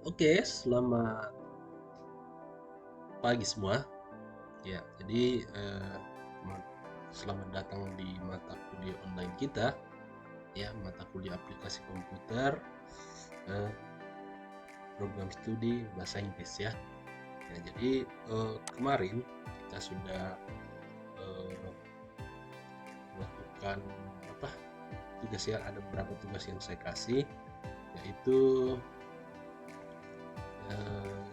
Oke, selamat pagi semua. Ya, jadi selamat datang di mata kuliah online kita, ya, mata kuliah aplikasi komputer, eh, program studi bahasa Inggris ya. Ya, jadi kemarin kita sudah eh, melakukan apa tugas ya, ada beberapa tugas yang saya kasih, yaitu eh,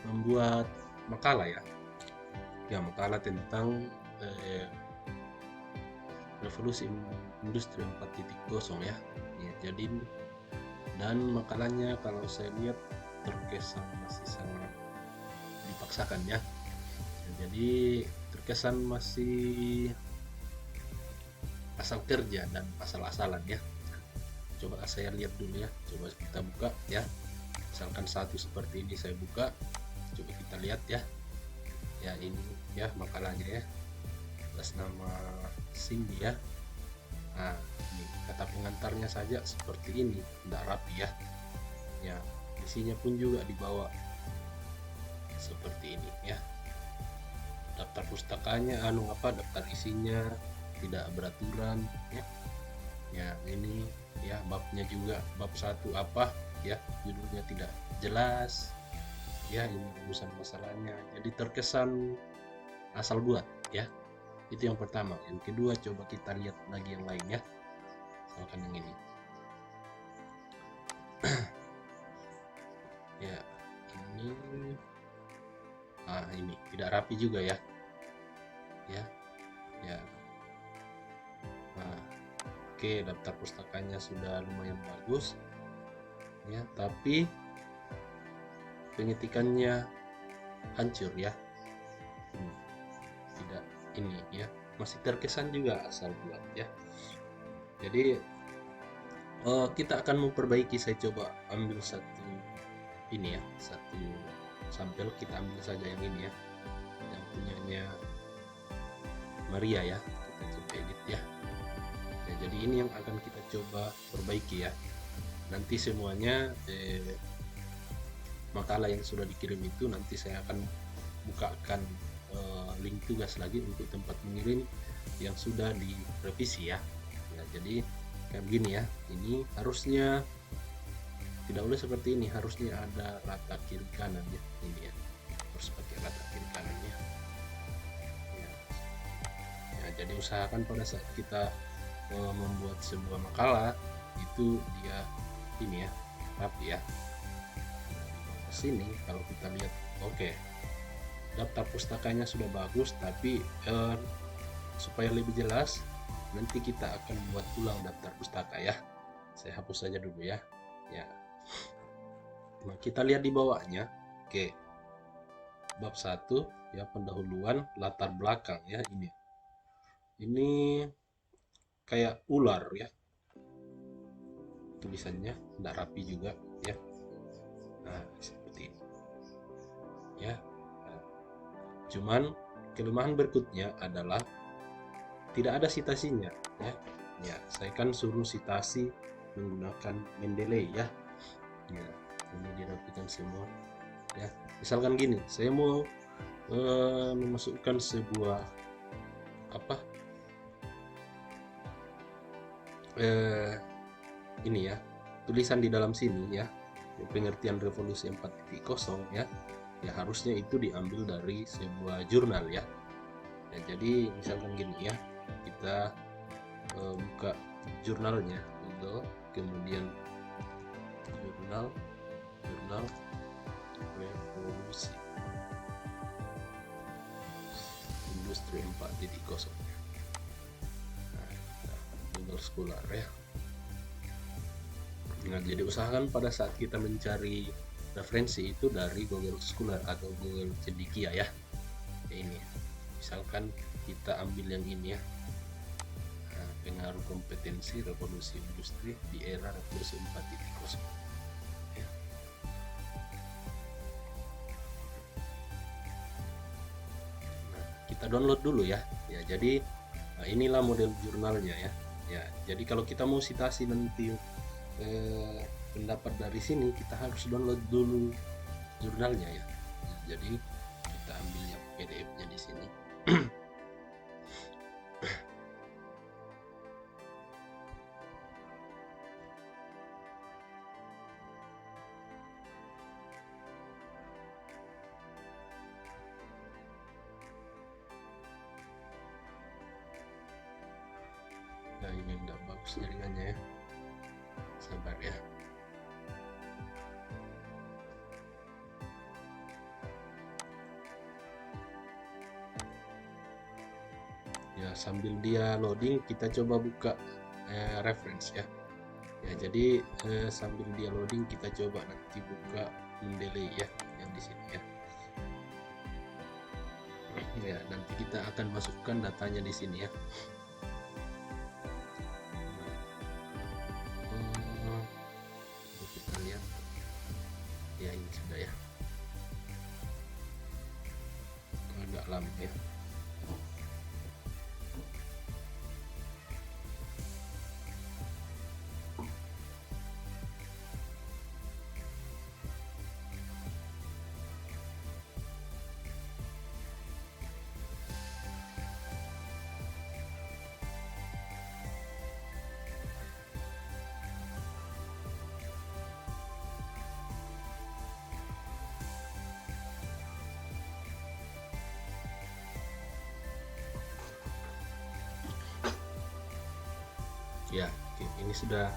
membuat makalah ya makalah tentang eh, revolusi industri 4.0 ya. Ya, jadi dan makalahnya kalau saya lihat terkesan masih sangat dipaksakan ya. Jadi terkesan masih asal kerja dan asal-asalan ya. Coba saya lihat dulu ya. Coba kita buka ya. Misalkan satu seperti ini saya buka. Coba kita lihat ya. Ya ini ya makalahnya ya. Atas nama Cindy ya. Nah, ini kata pengantarnya saja seperti ini, tidak rapi ya. Ya, isinya pun juga dibawa seperti ini ya. Daftar pustakanya, daftar isinya tidak beraturan ya. Ya, ini ya babnya juga bab satu apa ya, judulnya tidak jelas. Ya, ini rumusan masalahnya. Jadi terkesan asal buat ya. Itu yang pertama. Yang kedua, coba kita lihat lagi yang lain ya. Misalkan yang ini. Ya, ini ini tidak rapi juga ya. Ya, ya. Nah, oke, daftar pustakanya sudah lumayan bagus. Ya, tapi pengetikannya hancur ya. Tidak ini ya. Masih terkesan juga asal buat ya. Jadi kita akan memperbaiki. Saya coba ambil satu ini ya, satu sampel, kita ambil saja yang ini ya, yang punyanya Maria ya, kita coba edit ya. Ya, jadi ini yang akan kita coba perbaiki ya. Nanti semuanya makalah yang sudah dikirim itu nanti saya akan bukakan link tugas lagi untuk tempat mengirim yang sudah direvisi ya. Ya, jadi kayak begini ya. Ini harusnya tidak boleh seperti ini, harusnya ada rata kiri kanan ya. Ini ya, harus pakai rata kiri kanannya ya. Ya, jadi usahakan pada saat kita membuat sebuah makalah itu dia ini ya, rapi ya. Nah, sini kalau kita lihat, oke, daftar pustakanya sudah bagus, tapi supaya lebih jelas nanti kita akan buat ulang daftar pustaka ya. Saya hapus saja dulu ya. Ya. Nah, kita lihat di bawahnya. Oke. Bab 1 ya, pendahuluan latar belakang ya ini. Ini kayak ular ya. Tulisannya tidak rapi juga ya. Nah, seperti ini. Ya. Nah, cuman kelemahan berikutnya adalah tidak ada citasinya ya. Ya, saya kan suruh citasi menggunakan Mendeley ya. Ya, ini dirapikan semua ya. Misalkan gini, saya mau memasukkan sebuah apa ini ya, tulisan di dalam sini ya, pengertian revolusi 4.0 ya. Ya harusnya itu diambil dari sebuah jurnal ya. Ya, jadi misalkan gini ya, kita buka jurnalnya Google, kemudian jurnal revolusi industri 4.0. Nah, Google Scholar ya. Nah, jadi usahakan pada saat kita mencari referensi itu dari Google Scholar atau Google Cendekia ya. Ini misalkan kita ambil yang ini ya. Nah, pengaruh kompetensi revolusi industri di era revolusi 4.0 ya. Nah, kita download dulu ya. Ya, jadi inilah model jurnalnya ya. Ya, jadi kalau kita mau citasi nanti pendapat dari sini kita harus download dulu jurnalnya ya. Jadi kita ambil yang PDF-nya di sini. Nah, ini enggak bagus jaringannya ya. Sabar ya. Ya, sambil dia loading kita coba buka reference ya. Ya, jadi sambil dia loading kita coba nanti buka Mendeley ya yang di sini ya. Ya, nanti kita akan masukkan datanya di sini ya. Kita lihat. Ya, ini sudah ya. Agak lama ya. Ya, oke, ini sudah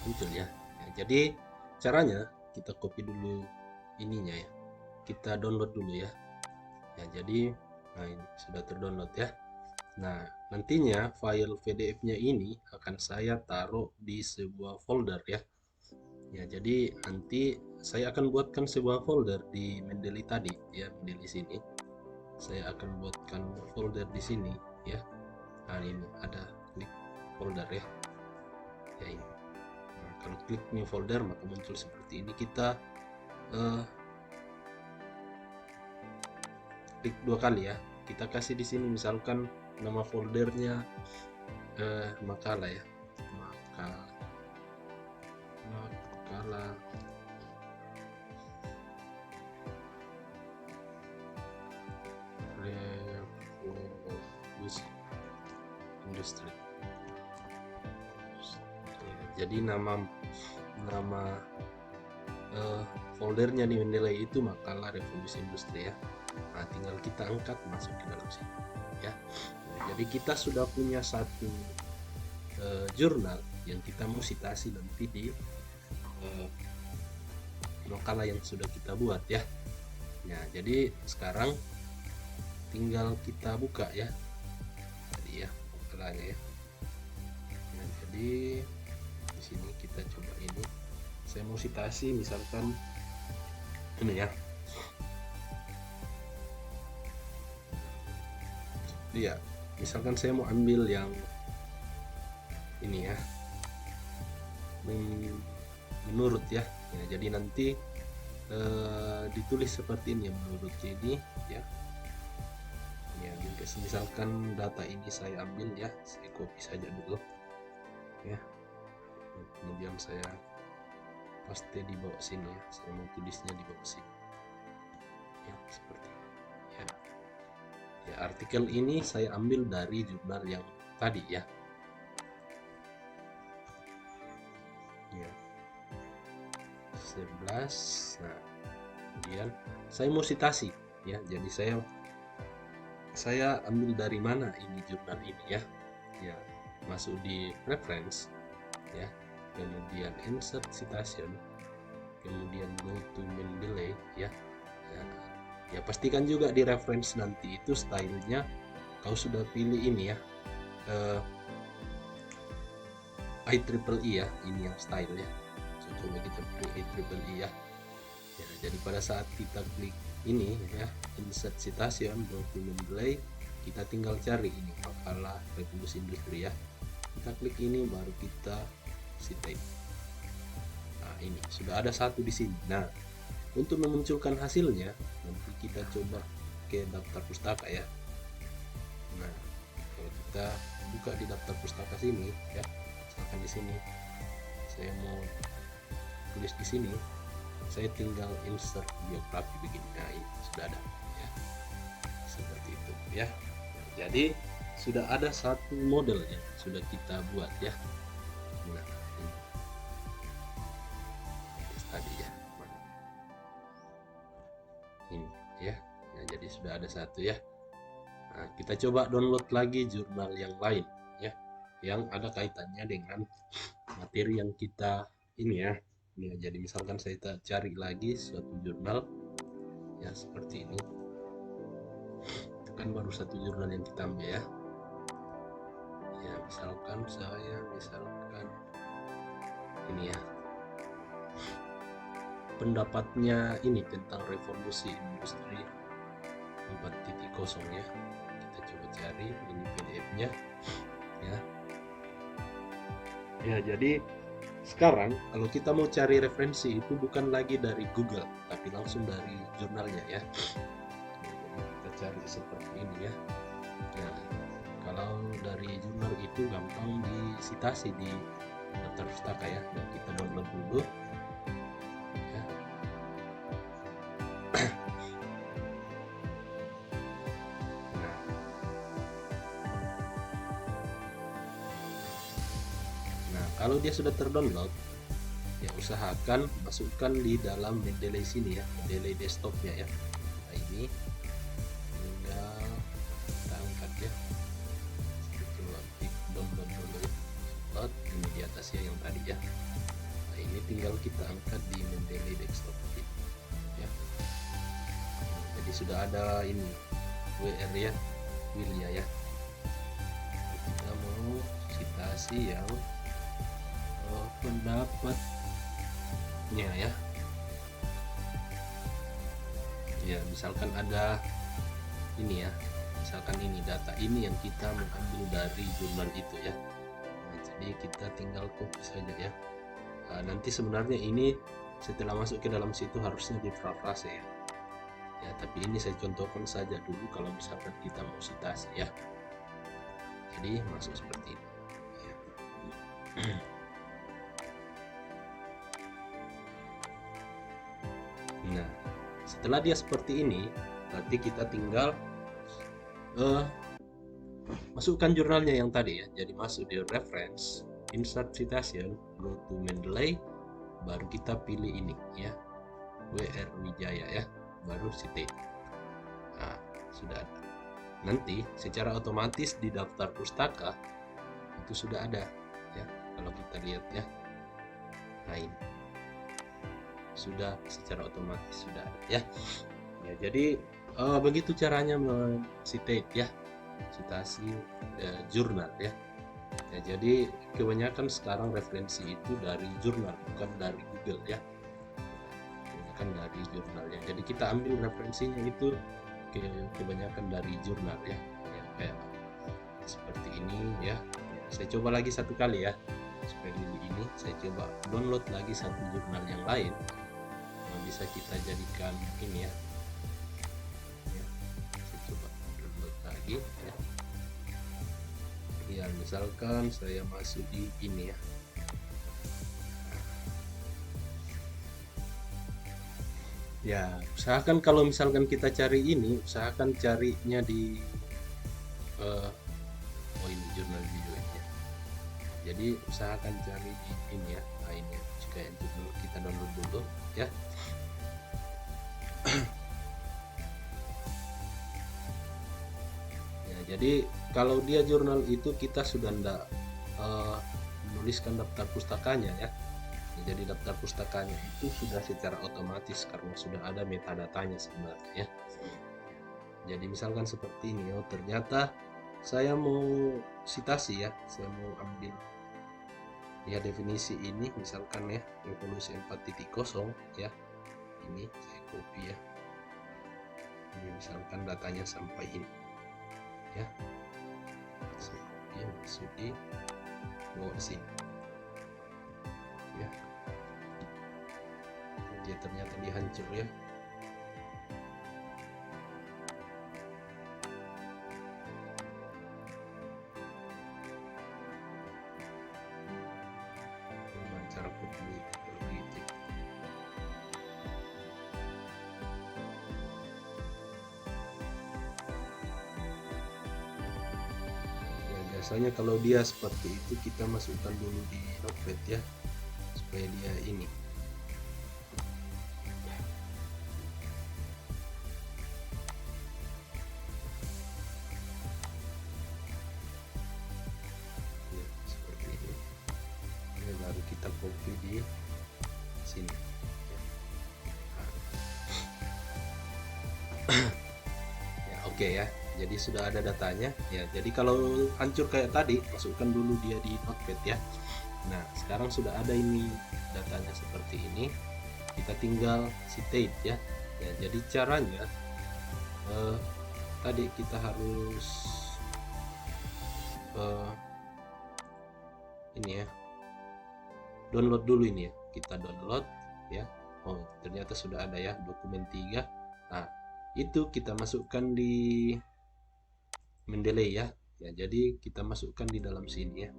muncul ya. Ya, jadi caranya kita copy dulu ininya ya. Kita download dulu ya. Ya, jadi nah ini sudah terdownload ya. Nah, nantinya file PDF-nya ini akan saya taruh di sebuah folder ya. Ya, jadi nanti saya akan buatkan sebuah folder di Mendeley tadi ya, Mendeley sini. Saya akan buatkan folder di sini ya. Nah, ini ada klik folder ya. Ya, ini. Nah, kalau klik new folder maka muncul seperti ini. Kita klik 2 kali ya. Kita kasih di sini misalkan nama foldernya makalah ya. Makalah revolusi industri. Jadi nama foldernya di Mendeley itu makalah revolusi industri ya. Nah, tinggal kita angkat masuk ke dalam sini ya. Nah, jadi kita sudah punya satu jurnal yang kita mau citasi nanti di makalah yang sudah kita buat ya. Nah, jadi sekarang tinggal kita buka ya. Jadi ya makalahnya ya. Nah, jadi di sini kita coba ini. Saya mau citasi misalkan ini ya. Iya, misalkan saya mau ambil yang ini ya. Menurut ya. Ya, jadi nanti ditulis seperti ini menurut ini ya. Ya, misalkan data ini saya ambil ya, saya copy saja dulu ya. Kemudian saya paste di bawah sini ya. Saya mau tulisnya di bawah sini ya, seperti ini ya. Ya, artikel ini saya ambil dari jurnal yang tadi ya. Ya. 11. Nah, kemudian saya mau citasi ya. Jadi saya ambil dari mana ini jurnal ini ya. Ya, masuk di reference ya. Kemudian insert citation. Kemudian go to Mendeley ya. Ya, pastikan juga di reference nanti itu stylenya kau sudah pilih ini ya. IEEE ya, ini yang style ya. Coba kita pilih IEEE ya. Ya, jadi pada saat kita klik ini ya, insert citation document Mendeley, kita tinggal cari ini makalah revolusi industri ya. Kita klik ini baru kita citate. Nah, ini sudah ada satu di sini. Nah, untuk memunculkan hasilnya nanti kita coba ke daftar pustaka ya. Nah, kalau kita buka di daftar pustaka sini ya, misalkan di sini saya mau tulis di sini, saya tinggal insert biografi begini. Nah, ini sudah ada ya, seperti itu ya. Jadi sudah ada satu model yang sudah kita buat ya. Nah, ini tadi ya, ini ya. Nah, jadi sudah ada satu ya. Nah, kita coba download lagi jurnal yang lain ya, yang ada kaitannya dengan materi yang kita ini ya. Ini ya, jadi misalkan saya cari lagi suatu jurnal ya seperti ini. Itu kan baru satu jurnal yang kita ambil ya. Ya, misalkan ini ya. Pendapatnya ini tentang revolusi industri 4.0 ya. Kita coba cari ini PDF-nya ya. Ya, jadi sekarang kalau kita mau cari referensi itu bukan lagi dari Google, tapi langsung dari jurnalnya ya. Jadi kita cari seperti ini ya. Nah, kalau dari jurnal itu gampang disitasi di daftar pustaka ya. Nah, kita download dulu ya. Nah, kalau dia sudah terdownload, ya usahakan masukkan di dalam Mendeley sini ya, Mendeley desktopnya ya. Nah, ini tinggal kita angkat ya. Coba klik download dulu ya. Download ini di atasnya yang tadi ya. Nah, ini tinggal kita angkat di Mendeley desktop ya. Jadi sudah ada ini WR ya, Wilya ya. Kita mau citasi yang pendapatnya ya. Ya, misalkan ada ini ya. Misalkan ini data ini yang kita mengambil dari jurnal itu ya. Nah, jadi kita tinggal copy saja ya. Nah, nanti sebenarnya ini setelah masuk ke dalam situ harusnya diparafrase ya. Ya, tapi ini saya contohkan saja dulu kalau misalkan kita mau citasi ya. Jadi masuk seperti ini. Ya. Nah, setelah dia seperti ini, berarti kita tinggal masukkan jurnalnya yang tadi ya. Jadi masuk di reference, insert citation, go to Mendeley, baru kita pilih ini ya, WR Wijaya ya, baru citate. Nah, sudah ada. Nanti secara otomatis di daftar pustaka itu sudah ada ya. Kalau kita lihat ya, nah ini sudah secara otomatis sudah ada ya. Ya, jadi begitu caranya citate ya, citasi jurnal ya. Ya, jadi kebanyakan sekarang referensi itu dari jurnal, bukan dari Google ya. Kebanyakan dari jurnalnya. Jadi kita ambil referensinya itu kebanyakan dari jurnal ya. Ya, kayak seperti ini ya. Saya coba lagi satu kali ya, supaya ini saya coba download lagi satu jurnal yang lain yang bisa kita jadikan ini ya. Saya coba download lagi ya. Ya, misalkan saya masuk di ini ya. Ya, usahakan kalau misalkan kita cari ini, usahakan carinya di oh ini jurnal video ya. Jadi usahakan cari di ini ya. Nah, ini jika itu dulu kita download dulu ya. Ya, jadi kalau dia jurnal itu kita sudah ndak menuliskan daftar pustakanya ya. Jadi daftar pustakanya itu sudah secara otomatis karena sudah ada metadatanya sebenarnya ya. Jadi misalkan seperti ini, oh ternyata saya mau citasi ya, saya mau ambil ya definisi ini misalkan ya, revolusi 4.0 ya. Ini saya copy ya. Ini misalkan datanya sampai ini ya. Dia masuk di bawah sini ya. Dia ternyata dihancur ya. Cara copy begitu. biasanya kalau dia seperti itu kita masukkan dulu di Notepad ya, supaya dia ini. Ya, seperti ini. Ya, baru kita copy di sini. Ya, oke ya. Jadi sudah ada datanya ya. Jadi kalau hancur kayak tadi, masukkan dulu dia di Notepad ya. Nah, sekarang sudah ada ini datanya seperti ini. Kita tinggal citate ya. Ya, jadi caranya tadi kita harus ini ya, download dulu ini ya. Kita download ya. Oh, ternyata sudah ada ya dokumen 3. Nah, itu kita masukkan di Mendeley ya. Ya, jadi kita masukkan di dalam sini ya.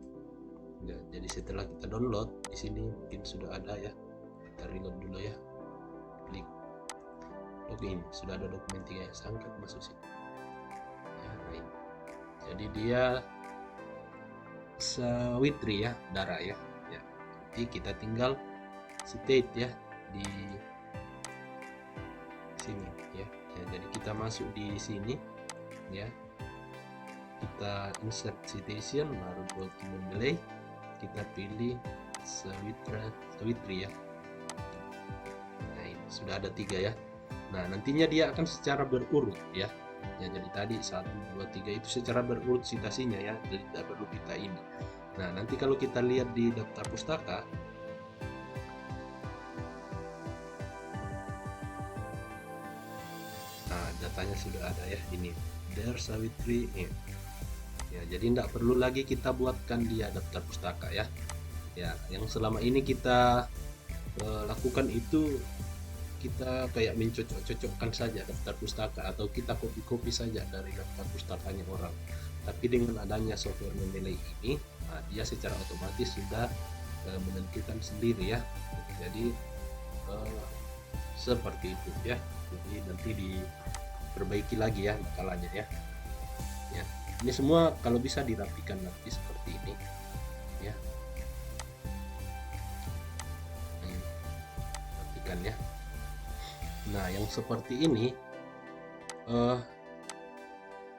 Ya, jadi setelah kita download di sini mungkin sudah ada ya. Kita reload dulu ya. Klik login, sudah ada dokumen 3 ya. Angkat masuk sini. Ya, nah ini. Jadi dia Sawitri ya, darah ya. Ya. Jadi kita tinggal state ya di sini ya. Ya, jadi kita masuk di sini ya. Kita insert citation, baru go to Mendeley, kita pilih Sawitri ya. Nah, ini sudah ada 3 ya. Nah, nantinya dia akan secara berurut ya. Ya, jadi tadi 1, 2, 3 itu secara berurut citasinya ya, jadi tidak perlu kita ini. Nah, nanti kalau kita lihat di daftar pustaka, nah datanya sudah ada ya, ini Der Sawitri ini. Ya, jadi tidak perlu lagi kita buatkan dia daftar pustaka ya. Ya, yang selama ini kita lakukan itu kita kayak mencocok-cocokkan saja daftar pustaka, atau kita copy-copy saja dari daftar pustakanya orang. Tapi dengan adanya software Mendeley ini, nah, dia secara otomatis sudah menentukan sendiri ya. Jadi seperti itu ya. Jadi nanti diperbaiki lagi ya makalahnya ya. Ya. Ini semua kalau bisa dirapikan nanti seperti ini ya. Rapikan ya. Nah, yang seperti ini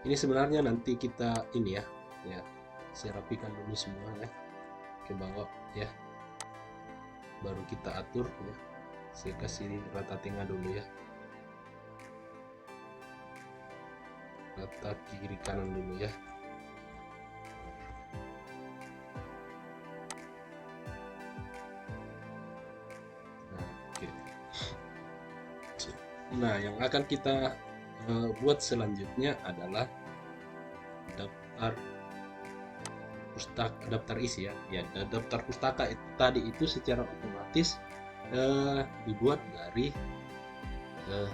sebenarnya nanti kita ini ya, saya rapikan dulu semua ya ke bawah ya, baru kita atur ya. Saya kasih rata tengah dulu ya, rata kiri kanan dulu ya. Nah, oke. Nah, yang akan kita buat selanjutnya adalah daftar isi ya. Ya, daftar pustaka tadi itu secara otomatis dibuat dari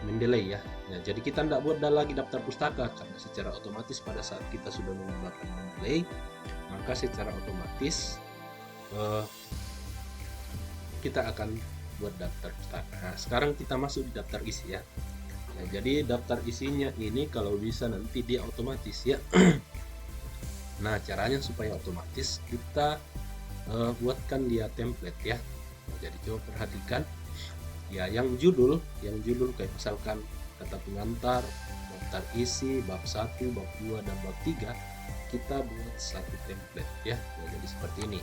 Mendeley ya. Ya, jadi kita tidak buat lagi daftar pustaka, karena secara otomatis pada saat kita sudah menggunakan Mendeley, maka secara otomatis kita akan buat daftar pustaka. Nah, sekarang kita masuk di daftar isi ya. Nah, jadi daftar isinya ini kalau bisa nanti dia otomatis ya. Nah, caranya supaya otomatis kita buatkan dia template ya. Nah, jadi coba perhatikan ya, yang judul kayak misalkan kata pengantar, daftar isi, bab 1, bab 2, dan bab 3, kita buat satu template ya. Nah, jadi seperti ini.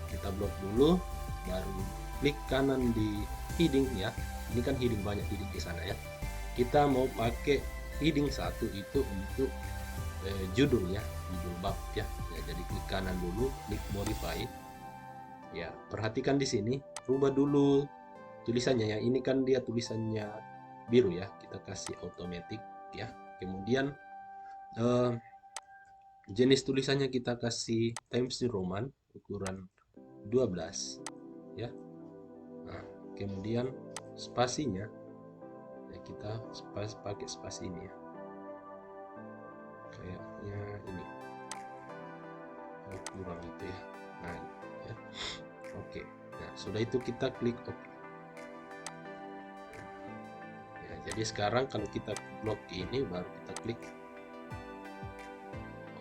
Kita blok dulu, baru klik kanan di heading ya. Ini kan heading, banyak heading di sana ya. Kita mau pakai heading 1 itu untuk judul ya, judul bab ya. Ya, jadi klik kanan dulu, klik modify. Ya, perhatikan di sini, rubah dulu tulisannya ya. Ini kan dia tulisannya biru ya, kita kasih automatic ya. Kemudian jenis tulisannya kita kasih Times New Roman ukuran 12 ya. Nah, kemudian spasinya ya, kita pakai spasi ini ya, kayaknya ini kurang gitu ya. Nah ya. Oke, nah sudah itu kita klik OK ya. Jadi sekarang kalau kita blok ini, baru kita klik,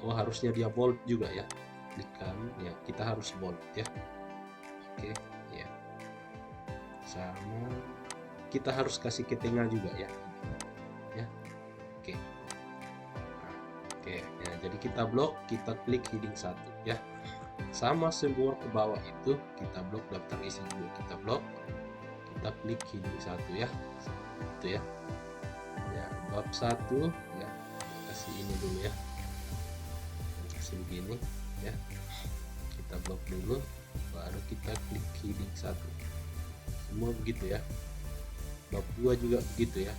oh harusnya dia bold juga ya. klikkan ya, kita harus bold ya. Oke ya, sama kita harus kasih ke tengah juga ya. Oke. Nah, oke ya, jadi kita blok, kita klik heading 1 ya. Sama semua ke bawah itu kita blok, daftar isi juga kita blok, kita klik heading 1 ya. Itu ya. Ya, bab 1 ya. Kasih ini dulu ya. Kasih begini ya. Kita blok dulu, baru kita klik heading 1. Semua begitu ya. Bab 2 juga begitu ya.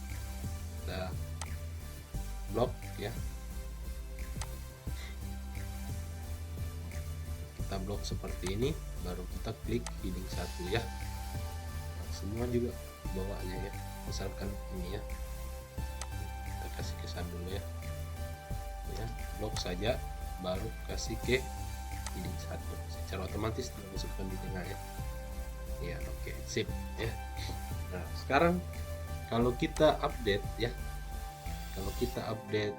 Kita blok ya, kita blok seperti ini, baru kita klik heading 1 ya. Nah, semua juga bawahnya ya, misalkan ini ya, kita kasih kesan dulu ya, blok saja, baru kasih ke heading 1, secara otomatis dimasukkan di tengah ya. Ya oke, sip ya. Nah sekarang kalau kita update ya, kalau kita update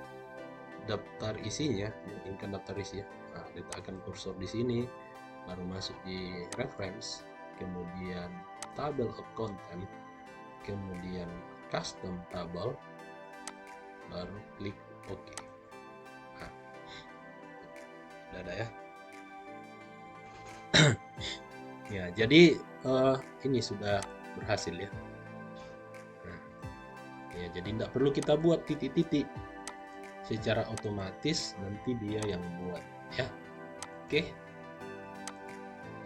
daftar isinya, inginkan daftar isi ya. Nah, letakkan kursor di sini, baru masuk di reference, kemudian table of content, kemudian custom table, baru klik OK. Nah, sudah ada ya. Ya, jadi ini sudah berhasil ya. Nah, ya jadi tidak perlu kita buat titik-titik, secara otomatis nanti dia yang buat ya. Oke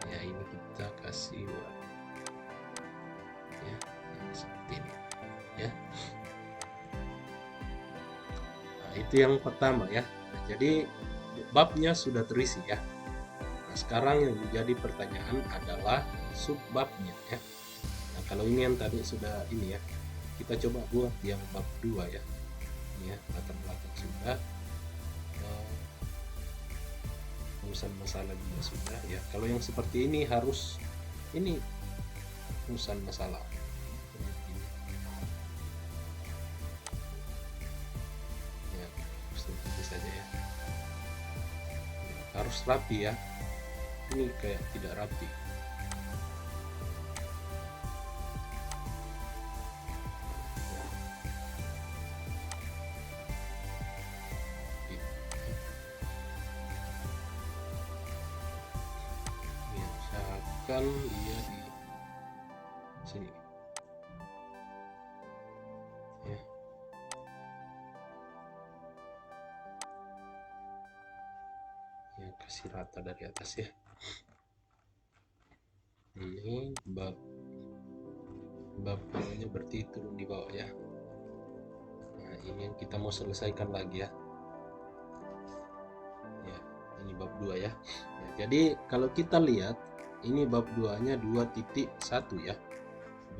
ya, ini kita kasih warna ya, seperti ini ya. Nah, itu yang pertama ya. Nah, jadi babnya sudah terisi ya. Nah, sekarang yang menjadi pertanyaan adalah subbabnya ya. Nah, kalau ini yang tadi sudah ini ya, kita coba buat yang bab 2 ya. Ya, latar belakang sudah, urusan masalah juga sudah ya. Kalau yang seperti ini harus ini urusan masalah ya, seperti saja ya, harus rapi ya. Ini kayak tidak rapi. Kan dia di sini ya. Ya kasih rata dari atas ya. Ini babnya berarti turun di bawah ya. Nah ini yang kita mau selesaikan lagi ya. Ya ini bab 2 ya. Ya jadi kalau kita lihat ini bab 2-nya 2.1 ya.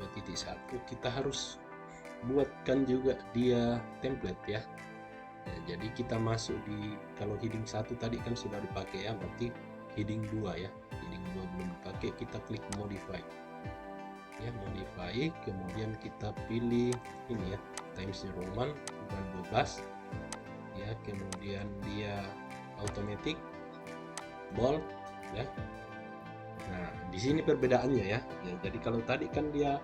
2.1 kita harus buatkan juga dia template ya. Ya, jadi kita masuk di, kalau heading 1 tadi kan sudah dipakai ya, berarti heading 2 ya. Heading 2 belum dipakai, kita klik modify. Ya, modify, kemudian kita pilih ini ya, Times New Roman bukan 12. Ya, kemudian dia automatic bold ya. Nah, di sini perbedaannya ya. Ya jadi kalau tadi kan dia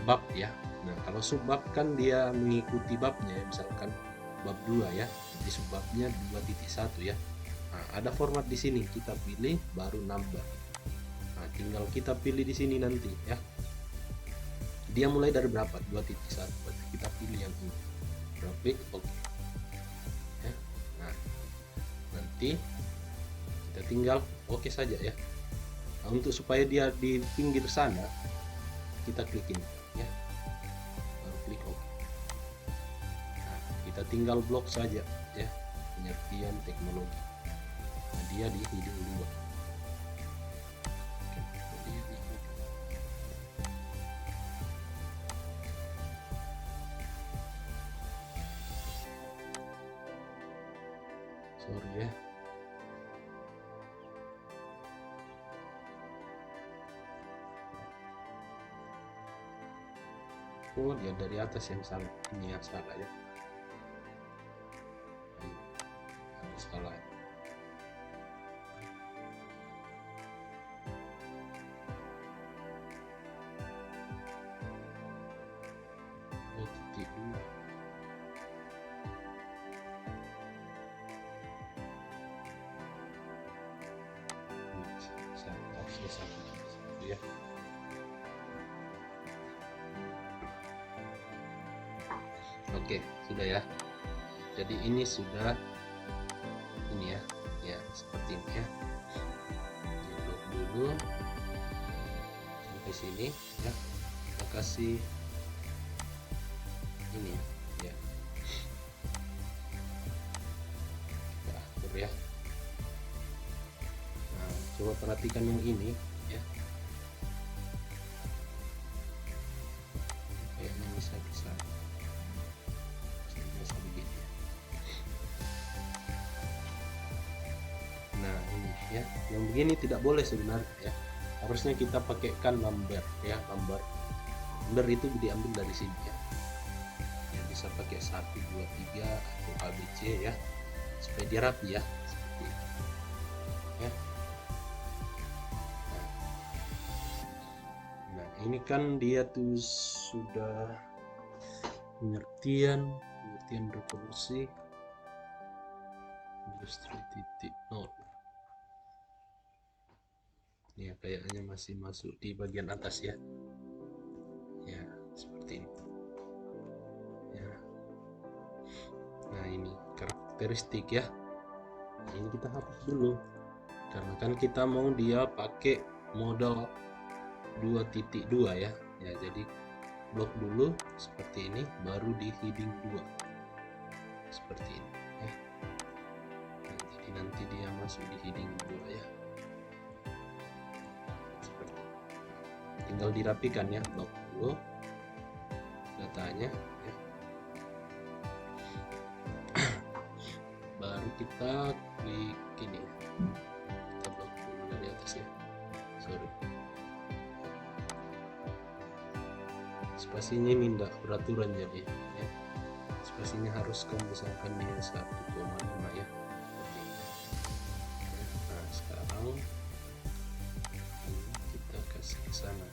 bab ya. Nah, kalau subbab kan dia mengikuti babnya, misalkan bab 2 ya. Jadi subbabnya 2.1 ya. Nah, ada format di sini, kita pilih baru nambah. Nah, tinggal kita pilih di sini nanti ya. Dia mulai dari berapa? 2.1. Berarti kita pilih yang ini. Grafik oke. Ya. Nah, nanti kita tinggal oke saja ya. Nah, untuk supaya dia di pinggir sana, kita klik ini ya, baru klik OK. Nah, kita tinggal blok saja ya, pengertian teknologi. Nah, dia di heading 2. Sorry ya. Oh dia dari atas yang salah, ini yang salah ya, ada salah ini satu ya. Oke, sudah ya. Jadi ini sudah ini ya, ya seperti ini ya. Blok dulu sampai sini ya. Kita kasih ini ya. Kita atur ya. Nah, coba perhatikan yang ini ya. Kayaknya bisa begini. Nah ini ya, yang begini tidak boleh sebenarnya ya. Harusnya kita pakaikan number ya, number itu diambil dari sini ya. Ya bisa pakai 1, 2, 3 atau ABC ya, supaya dia rapi ya, seperti itu ya. Nah ini kan dia tuh sudah pengertian revolusi industri 0. Ya kayaknya masih masuk di bagian atas ya. Ya seperti ini ya. Nah ini karakteristik ya. Nah, ini kita hapus dulu karena kan kita mau dia pakai model 2.2 ya. Ya jadi blok dulu seperti ini, baru di heading 2 seperti ini ya. Nah, jadi nanti dia masuk di heading 2 ya, seperti ini. Tinggal dirapikan ya, blok dulu datanya ya. Baru kita klik ini, kita blok dulu dari atas ya, sorry, spasinya minta peraturan jadi ya. Spasinya harus misalkan dia 1,5 ya. Nah sekarang kita kasih ke sana.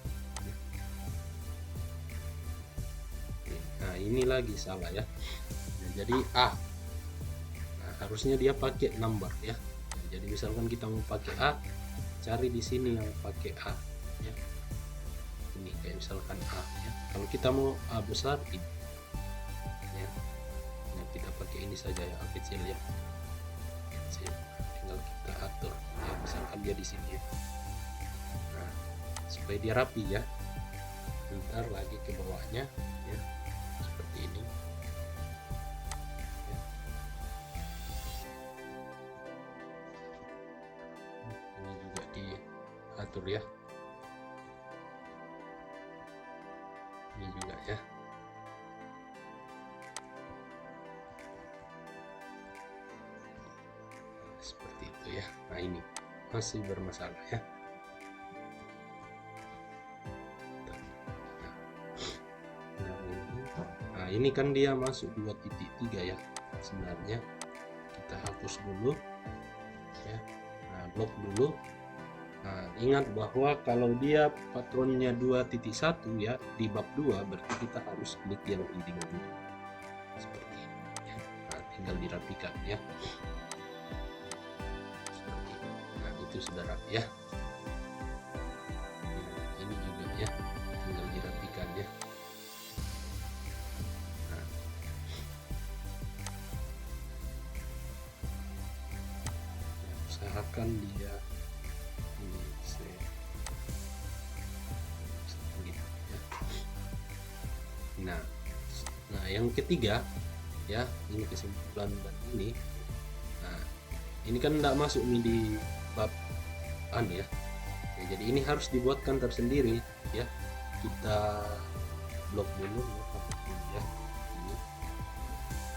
Nah ini lagi salah ya. Nah, jadi A. Nah, harusnya dia pakai number ya. Nah, jadi misalkan kita mau pakai A, cari di sini yang pakai A ya. Ini kayak misalkan A ya. Kalau kita mau A besar ini ya. Nah, kita pakai ini saja ya, A kecil ya. Kecil. Tinggal kita atur ya, misalkan dia di sini ya. Nah, supaya dia rapi ya. Bentar lagi ke bawahnya ya. Seperti ini ya. Ini juga diatur ya. Ini juga ya. Seperti itu ya. Nah ini masih bermasalah ya. Nah ini kan dia masuk 2.3 ya. Sebenarnya kita hapus dulu ya. Nah blok dulu. Nah ingat bahwa kalau dia patronnya 2.1 ya, di bab 2 berarti kita harus klik yang heading dulu seperti ini ya. Nah tinggal dirapikan ya. Seperti ini. Nah itu sudah rapi ya. Ini juga ya, tinggal dirapikan ya. Usahakan dia ini gitu ya. Nah yang ketiga ya, ini kesimpulan dan ini. Nah ini kan tidak masuk nih di bab an ya. Ya jadi ini harus dibuatkan tersendiri ya. Kita blok dulu ya, ini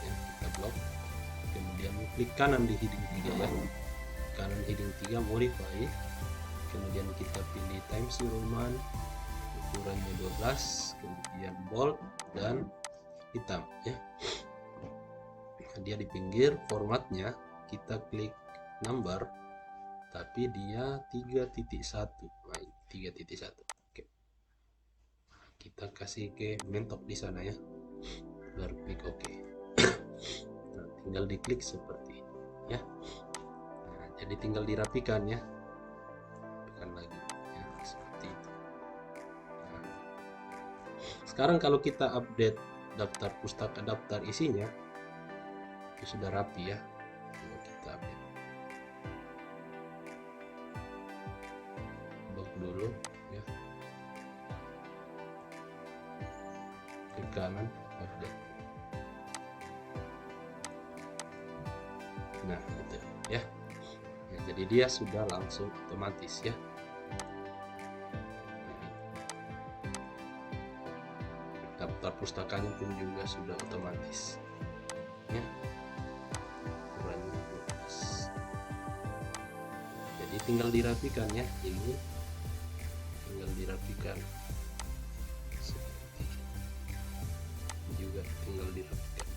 ya, kita blok, kemudian klik kanan di heading 3 ya. Kanan heading 3 modify, kemudian kita pilih Times New Roman, ukurannya 12, kemudian bold dan hitam ya. Dia di pinggir, formatnya kita klik number tapi dia 3.1. Nah, 3.1. Oke. Kita kasih ke mentok di sana ya. Baru klik oke. Nah, tinggal diklik seperti ini ya. Jadi tinggal dirapikan ya, rapikan lagi sekarang kalau kita update daftar pustaka, daftar isinya itu sudah rapi ya. Coba kita update back dulu ya, klik kanan update. Nah gitu ya. Ya, jadi dia sudah langsung otomatis ya. Daftar pustakanya pun juga sudah otomatis ya. Ukurannya 12. Jadi tinggal dirapikan ya, ini tinggal dirapikan seperti ini. Juga tinggal dirapikan.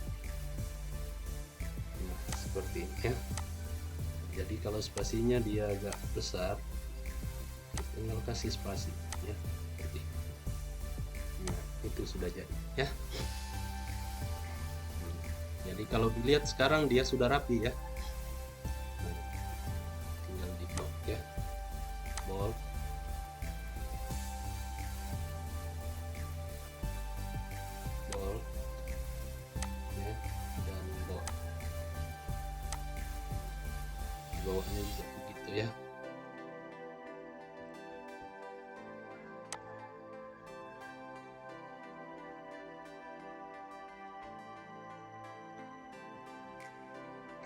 Nah seperti ini ya. Jadi kalau spasinya dia agak besar, tinggal kasih spasi ya, seperti ini. Nah itu sudah jadi ya. Jadi kalau dilihat sekarang dia sudah rapi ya. Nah, tinggal di blok ya, bold, bold ya, dan bold. Di bawahnya juga begitu ya.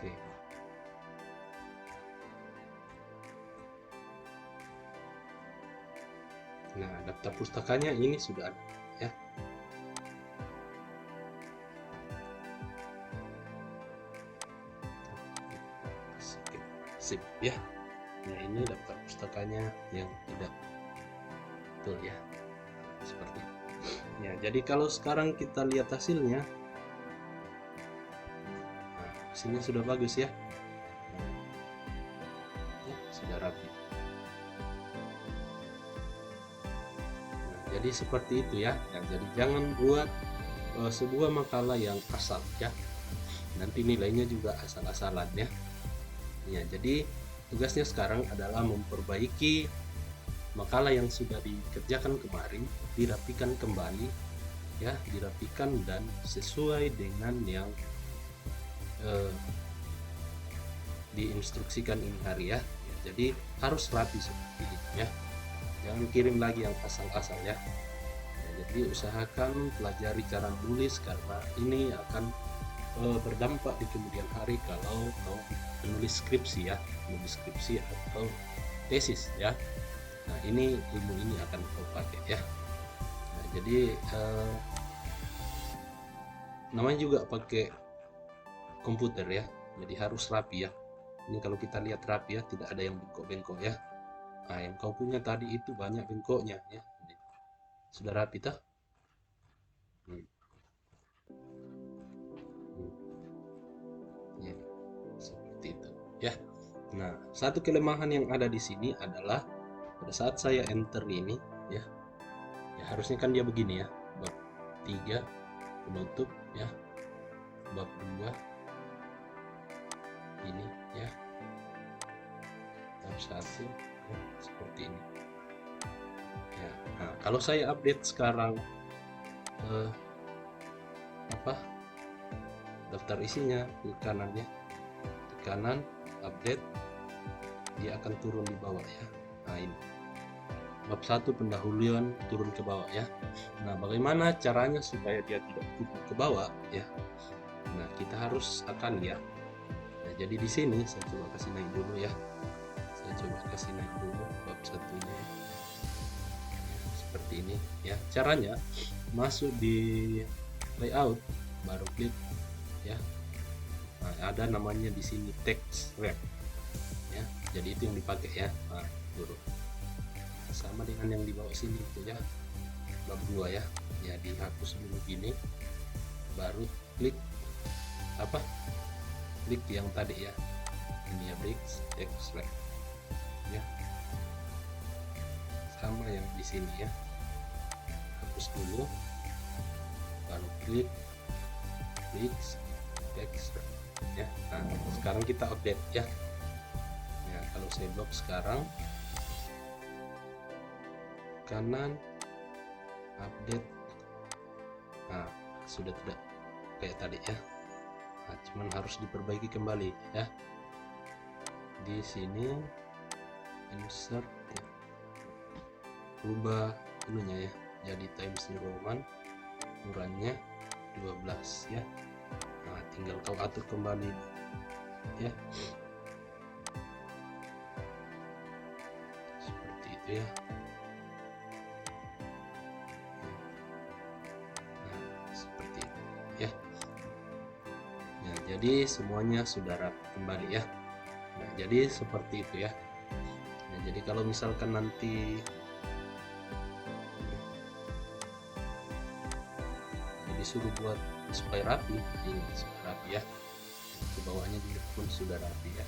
Oke. Nah, daftar pustakanya ini sudah ada ya. Sip ya. Nah, ini daftar pustakanya yang tidak betul ya. Seperti itu. Ya, jadi kalau sekarang kita lihat hasilnya, nah, hasilnya sudah bagus ya. Ya, sudah rapi. Nah, jadi seperti itu ya. Nah, jadi jangan buat sebuah makalah yang asal ya. Nanti nilainya juga asal-asalan ya. Ya, jadi tugasnya sekarang adalah memperbaiki makalah yang sudah dikerjakan kemarin, dirapikan kembali ya, dirapikan dan sesuai dengan yang diinstruksikan ini hari ya. Jadi harus rapi seperti ini ya, jangan kirim lagi yang asal-asal ya. Jadi usahakan pelajari cara menulis karena ini akan berdampak di kemudian hari kalau mau menulis skripsi ya, menulis skripsi atau tesis ya. Nah ini ilmu ini akan kau pakai ya. Nah, jadi namanya juga pakai komputer ya, jadi harus rapi ya. Ini kalau kita lihat rapi ya, tidak ada yang bengkok-bengkok ya. Nah yang kau punya tadi itu banyak bengkoknya ya. Sudah rapi tak? Ya, seperti itu ya. Nah satu kelemahan yang ada di sini adalah pada saat saya enter ini ya, ya harusnya kan dia begini ya, bab 3 penutup ya, bab 2 ini ya, bab 1 ya, seperti ini ya. Nah kalau saya update sekarang daftar isinya di kanannya, di kanan update, dia akan turun di bawah ya. Nah ini bab 1 pendahuluan turun ke bawah ya. Nah bagaimana caranya supaya dia tidak turun ke bawah ya? Nah kita harus akan ya. Nah, jadi di sini saya coba kasih naik dulu ya. Saya coba kasih naik dulu bab 1-nya ya. Seperti ini ya. Caranya masuk di layout, baru klik ya. Nah, ada namanya di sini text wrap ya. Jadi itu yang dipakai ya. Nah, turun. Sama dengan yang di bawah sini itu ya, bab 2 ya. Ya dihapus dulu gini, baru klik klik yang tadi ya, ini ya, text wrap ya, sama yang di sini ya, hapus dulu baru klik text wrap ya. Nah sekarang kita update ya. Ya kalau saya blok sekarang kanan update Nah, sudah tidak kayak tadi ya. Nah, cuman harus diperbaiki kembali ya. Di sini insert ya. Rubah ininya ya, jadi Times New Roman, ukurannya 12 ya. Nah, tinggal kau atur kembali ya, seperti itu ya. Nah, seperti itu ya. Nah, jadi semuanya sudah rapi kembali ya. Nah, jadi seperti itu ya. Nah, jadi kalau misalkan nanti disuruh buat supaya rapi, ini supaya rapi ya, ke bawahnya juga pun sudah rapi ya,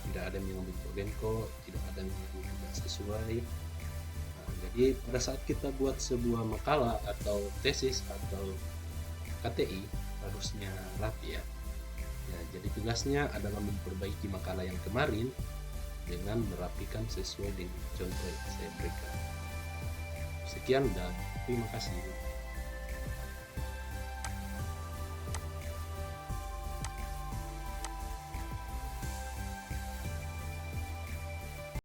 tidak ada yang bengkok-bengkok, tidak ada yang tidak sesuai. Nah, jadi pada saat kita buat sebuah makalah atau tesis atau KTI harusnya rapi ya. Ya, jadi tugasnya adalah memperbaiki makalah yang kemarin dengan merapikan sesuai dengan contoh yang saya berikan. Sekian dan terima kasih.